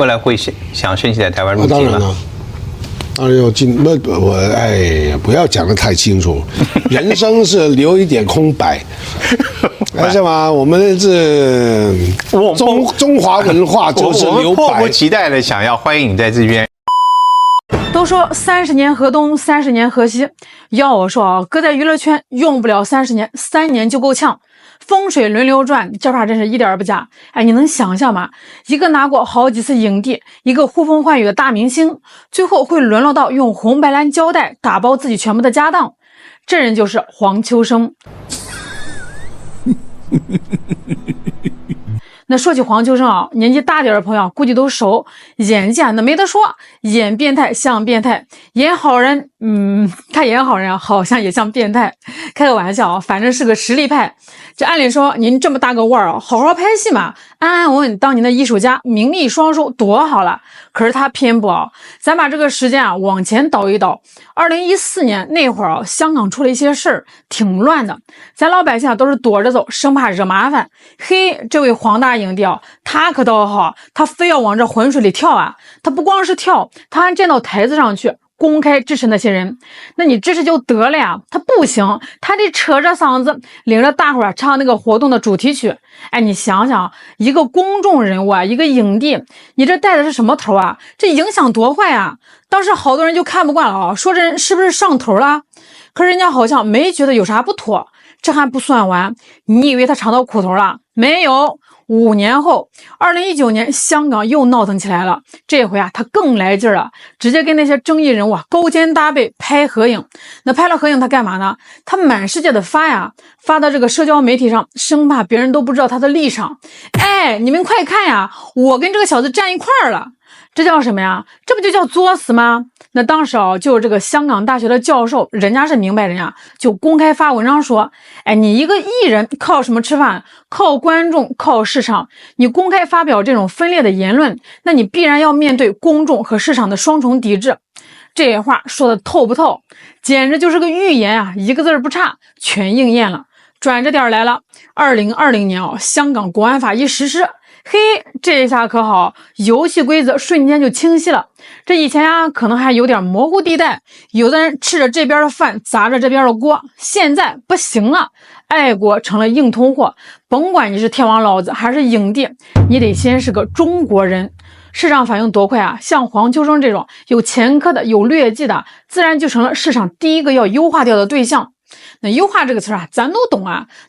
未来会想申请在台湾入境吗？当然了。当然要进，不要讲得太清楚，人生是留一点空白，是吗？我们是中华文化就是留白。我们迫不及待的想要欢迎你在这边。都说30年河东，30年河西。要我说啊，搁在娱乐圈用不了30年，3年就够呛。风水轮流转，这话真是一点不假。哎，你能想象吗？一个拿过好几次影帝，一个呼风唤雨的大明星，最后会沦落到用红白蓝胶带打包自己全部的家当。这人就是黄秋生。那说起黄秋生啊，年纪大点的朋友估计都熟，演技那没得说，演变态像变态，演好人，他演好人好像也像变态。开个玩笑啊，反正是个实力派。这按理说您这么大个腕儿好好拍戏嘛，安安稳稳当您的艺术家，名利双收多好了。可是他偏不咱把这个时间往前倒一倒，2014年那会儿香港出了一些事儿，挺乱的，咱老百姓都是躲着走，生怕惹麻烦。嘿，这位黄大影帝他可倒好，他非要往这浑水里跳他不光是跳，他还站到台子上去公开支持那些人。那你支持就得了呀，他不行，他得扯着嗓子领着大伙唱那个活动的主题曲。哎，你想想，一个公众人物一个影帝，你这带的是什么头这影响多坏当时好多人就看不惯了说这人是不是上头了？可是人家好像没觉得有啥不妥。这还不算完，你以为他尝到苦头了？没有。5年后，2019年香港又闹腾起来了。这回他更来劲了，直接跟那些争议人物勾肩搭背拍合影。那拍了合影他干嘛呢？他满世界的发到这个社交媒体上，生怕别人都不知道他的立场。哎，你们快看我跟这个小子站一块儿了。这叫什么呀？这不就叫作死吗？那当时就是这个香港大学的教授，人家是明白人就公开发文章说，哎，你一个艺人靠什么吃饭？靠观众，靠市场。你公开发表这种分裂的言论，那你必然要面对公众和市场的双重抵制。这话说的透不透？简直就是个预言一个字不差，全应验了。转着点来了，2020年香港国安法一实施。嘿，这下可好，游戏规则瞬间就清晰了。这以前可能还有点模糊地带，有的人吃着这边的饭，砸着这边的锅。现在不行了，爱国成了硬通货。甭管你是天王老子还是影帝，你得先是个中国人。市场反应多快像黄秋生这种有前科的、有劣迹的，自然就成了市场第一个要优化掉的对象。那优化这个词咱都懂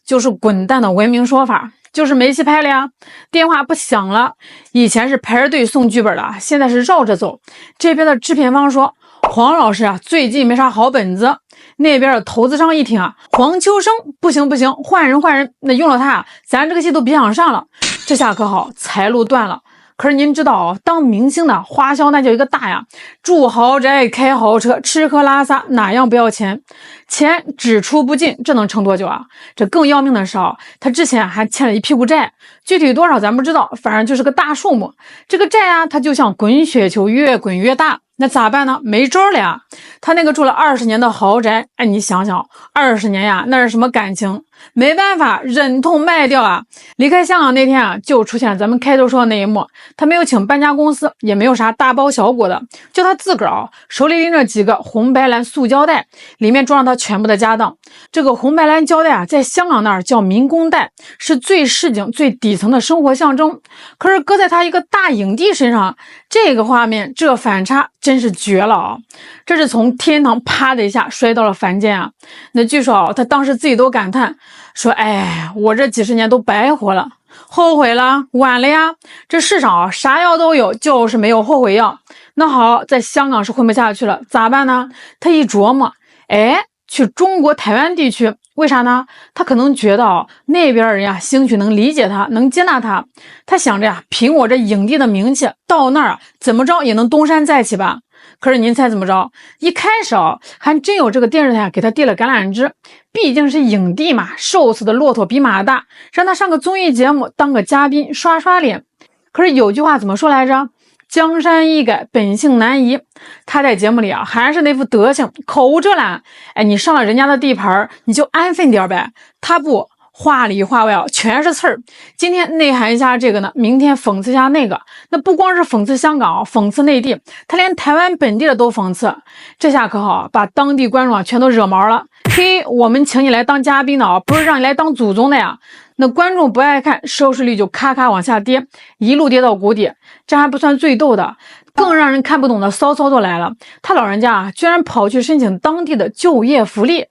就是滚蛋的文明说法。就是没戏拍了电话不响了。以前是排着队送剧本的，现在是绕着走。这边的制片方说，黄老师最近没啥好本子。那边的投资商一听黄秋生不行，换人，那用了他咱这个戏都别想上了。这下可好，财路断了。可是您知道当明星的花销那叫一个大住豪宅，开豪车，吃喝拉撒哪样不要钱？钱只出不进，这能撑多久这更要命的是他之前还欠了一屁股债，具体多少咱不知道，反正就是个大数目。这个债它就像滚雪球，越滚越大。那咋办呢？没招了他那个住了20年的豪宅，哎，你想想，20年那是什么感情？没办法，忍痛卖掉离开香港那天就出现咱们开头说的那一幕。他没有请搬家公司，也没有啥大包小裹的，就他自个儿手里拎着几个红白蓝塑胶袋，里面装上他全部的家当。这个红白蓝胶带在香港那儿叫民工袋，是最市井、最底层的生活象征。可是搁在他一个大影帝身上，这个画面，这反差真是绝了这是从天堂啪的一下摔到了凡间那据说他当时自己都感叹说，哎，我这几十年都白活了，后悔了，晚了呀。这世上啥药都有，就是没有后悔药。那好，在香港是混不下去了，咋办呢？他一琢磨，哎，去中国台湾地区。为啥呢？他可能觉得那边人兴许能理解他，能接纳他。他想着凭我这影帝的名气，到那儿怎么着也能东山再起吧。可是您猜怎么着？一开始还真有这个电视台给他递了橄榄枝，毕竟是影帝嘛，瘦死的骆驼比马大，让他上个综艺节目当个嘉宾刷刷脸。可是有句话怎么说来着？江山易改，本性难移。他在节目里还是那副德行，口无遮拦。哎，你上了人家的地盘，你就安分点呗。他不，话里话外全是刺儿。今天内涵一下这个呢，明天讽刺一下那个。那不光是讽刺香港，讽刺内地，他连台湾本地的都讽刺。这下可好，把当地观众全都惹毛了。嘿，我们请你来当嘉宾的不是让你来当祖宗的呀。那观众不爱看，收视率就咔咔往下跌，一路跌到谷底。这还不算最逗的，更让人看不懂的骚操作来了。他老人家居然跑去申请当地的就业福利。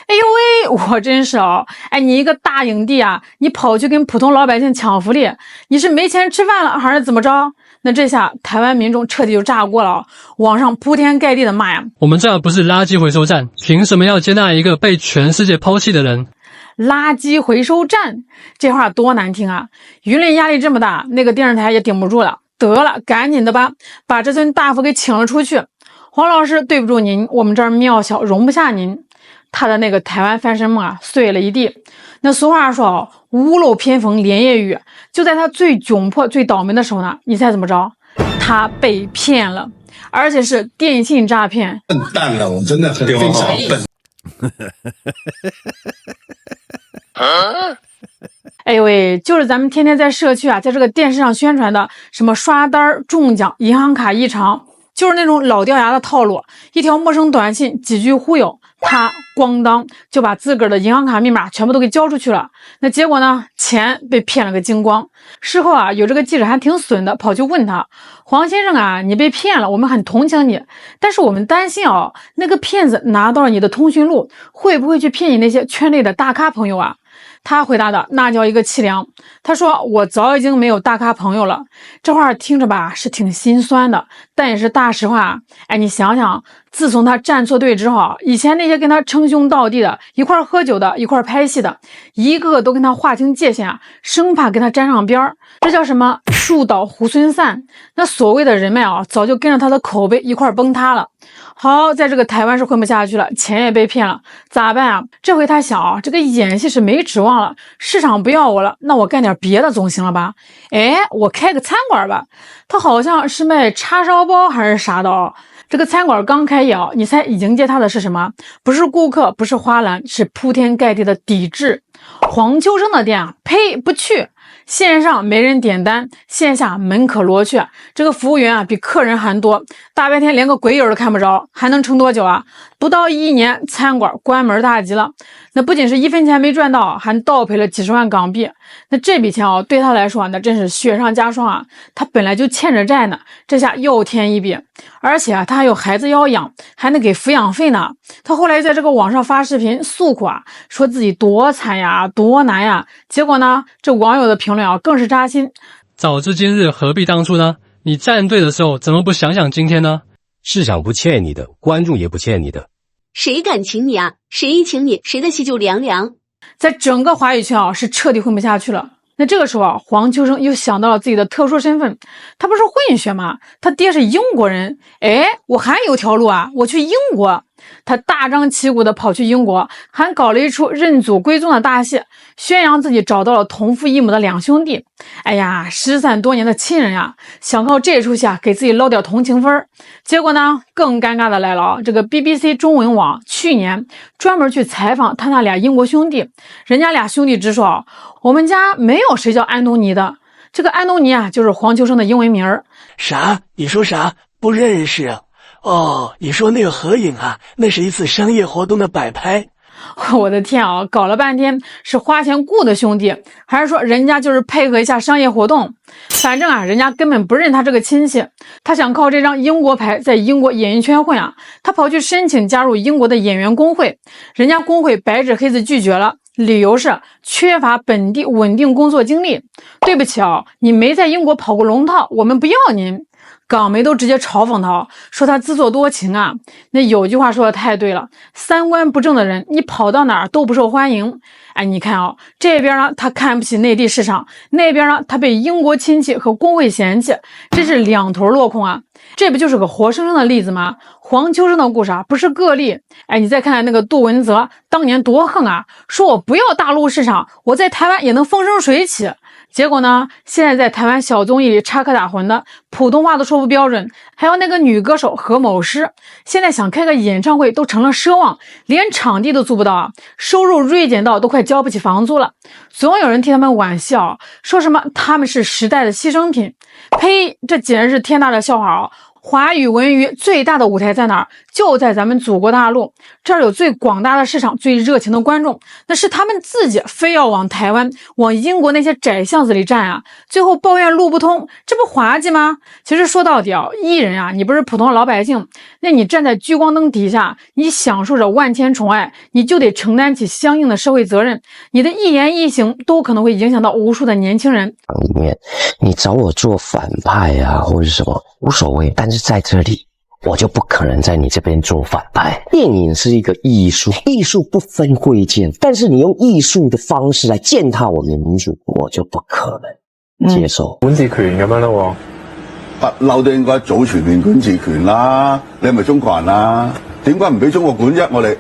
哎呦喂，我真是你一个大影帝啊，你跑去跟普通老百姓抢福利，你是没钱吃饭了还是怎么着？那这下台湾民众彻底就炸锅了，网上铺天盖地的骂呀。我们这不是垃圾回收站，凭什么要接纳一个被全世界抛弃的人？垃圾回收站，这话多难听啊！舆论压力这么大，那个电视台也顶不住了。得了，赶紧的吧，把这尊大夫给请了出去。黄老师，对不住您，我们这儿庙小，容不下您。他的那个台湾翻身梦碎了一地。那俗话说屋漏偏逢连夜雨，就在他最窘迫最倒霉的时候呢，你猜怎么着？他被骗了，而且是电信诈骗。笨蛋了，我真的非常笨。哎呦喂，就是咱们天天在社区在这个电视上宣传的什么刷单中奖银行卡异常，就是那种老掉牙的套路，一条陌生短信，几句忽悠，他咣当就把自个儿的银行卡密码全部都给交出去了。那结果呢，钱被骗了个精光。事后有这个记者还挺损的，跑去问他，黄先生你被骗了，我们很同情你，但是我们担心那个骗子拿到了你的通讯录，会不会去骗你那些圈内的大咖朋友啊？他回答的那叫一个凄凉，他说我早已经没有大咖朋友了。这话听着吧是挺心酸的，但也是大实话。你想想，自从他站错队之后，以前那些跟他称兄道弟的，一块喝酒的，一块拍戏的，一个个都跟他划清界限生怕跟他沾上边儿。这叫什么树倒猢狲散。那所谓的人脉早就跟着他的口碑一块崩塌了。好，在这个台湾是混不下去了，钱也被骗了，咋办啊？这回他想这个演戏是没指望了，市场不要我了，那我干点别的总行了吧？我开个餐馆吧。他好像是卖叉烧包还是啥的这个餐馆刚开业你猜迎接他的是什么？不是顾客，不是花篮，是铺天盖地的抵制。黄秋生的店呸，不去。线上没人点单，线下门可罗雀。这个服务员比客人还多，大白天连个鬼影都看不着，还能撑多久啊？不到1年，餐馆关门大吉了。那不仅是1分钱没赚到，还倒赔了几十万港币。那这笔钱对他来说那真是雪上加霜他本来就欠着债呢，这下又添一笔。而且他还有孩子要养，还能给抚养费呢。他后来在这个网上发视频诉苦说自己多惨呀，多难呀。结果呢，这网友的评论更是扎心。早知今日何必当初呢？你站队的时候怎么不想想今天呢？市场不欠你的，观众也不欠你的。谁敢请你谁一请你，谁的戏就凉凉。在整个华语圈是彻底混不下去了。那这个时候黄秋生又想到了自己的特殊身份，他不是混血吗？他爹是英国人，我还有条路我去英国。他大张旗鼓的跑去英国，还搞了一出认祖归宗的大戏，宣扬自己找到了同父异母的2兄弟。失散多年的亲人想靠这出戏给自己捞点同情分。结果呢，更尴尬的来了这个 BBC 中文网去年专门去采访他那俩英国兄弟，人家俩兄弟直说我们家没有谁叫安东尼的。这个安东尼就是黄秋生的英文名儿。啥？你说啥？不认识你说那个合影那是一次商业活动的摆拍。我的天搞了半天是花钱雇的兄弟，还是说人家就是配合一下商业活动？反正人家根本不认他这个亲戚。他想靠这张英国牌在英国演艺圈混他跑去申请加入英国的演员工会，人家工会白纸黑字拒绝了，理由是缺乏本地稳定工作经历。对不起你没在英国跑过龙套，我们不要您。港媒都直接嘲讽他说他自作多情那有句话说的太对了，三观不正的人你跑到哪儿都不受欢迎。你看这边呢他看不起内地市场，那边呢他被英国亲戚和工会嫌弃，真是两头落空这不就是个活生生的例子吗？黄秋生的故事不是个例。你再看看那个杜文泽当年多横说我不要大陆市场，我在台湾也能风生水起。结果呢，现在在台湾小综艺里插科打诨的，普通话都说不标准，还有那个女歌手何某诗，现在想开个演唱会都成了奢望，连场地都租不到啊，收入锐减到都快交不起房租了。总有人替他们玩笑，说什么他们是时代的牺牲品。呸，这简直是天大的笑话啊！华语文娱最大的舞台在哪儿？就在咱们祖国大陆，这儿有最广大的市场，最热情的观众，那是他们自己非要往台湾、往英国那些窄巷子里站啊，最后抱怨路不通，这不滑稽吗？其实说到底啊，艺人啊，你不是普通老百姓，那你站在聚光灯底下，你享受着万千宠爱，你就得承担起相应的社会责任，你的一言一行都可能会影响到无数的年轻人。里面你找我做反派啊，或者什么无所谓，但是在这里我就不可能在你这边做反派。电影是一个艺术，艺术不分贵贱，但是你用艺术的方式来践踏我们的民主，我就不可能接受。管治權咁樣咯喎，不嬲都應該早全面管治權啦。你係咪中國人啊？點解唔俾中國管啫？我哋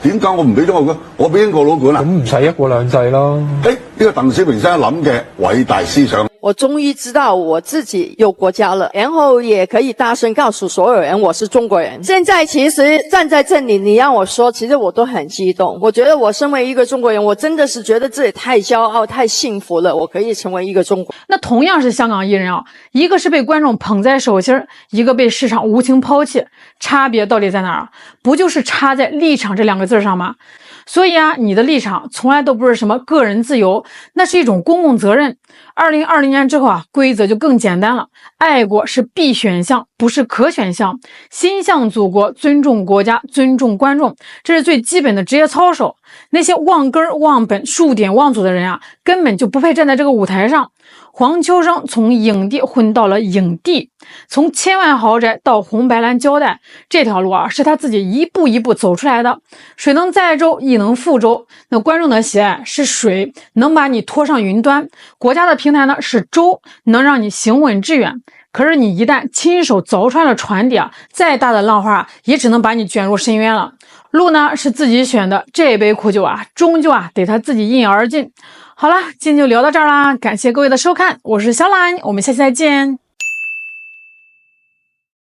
點解我唔俾中國管？我俾英國佬管啊？咁唔使一國兩制咯。呢個鄧小平先生諗嘅偉大思想。我終於知道我自己有國家了，然後也可以大聲告訴所有人我是中國人。現在其實站在這裡，你讓我說，其實我都很激動。我覺得我身為一個中國人，我真的是覺得自己太驕傲、太幸福了，我可以成為一個中國。那同樣是香港藝人啊，一個是被觀眾捧在手心，一個被市場無情拋棄，差別到底在哪兒啊？不就是差在立場這兩個字上嗎？所以啊，你的立場從來都不是什麼個人自由，那是一種公共責任。2020年之後啊，規則就更簡單了，愛國是必選項，不是可選項。心向祖國，尊重國家，尊重觀眾，這是最基本的職業操守。那些忘根忘本、數典忘祖的人啊，根本就不配站在這個舞台上。黃秋生從影帝混到了影帝，從千萬豪宅到紅白藍膠帶，這條路啊是他自己一步一步走出來的。水能載舟，亦能覆舟。那觀眾的喜愛是水，能把你拖上雲端；國家的平台呢是舟，能讓你行穩致遠。可是你一旦親手鑿穿了船底啊，再大的浪花也只能把你捲入深淵了。路呢是自己選的，這杯苦酒啊，終究啊得他自己飲而盡。好了，今天就聊到這兒啦，感謝各位的收看，我是小蘭，我們下期再見。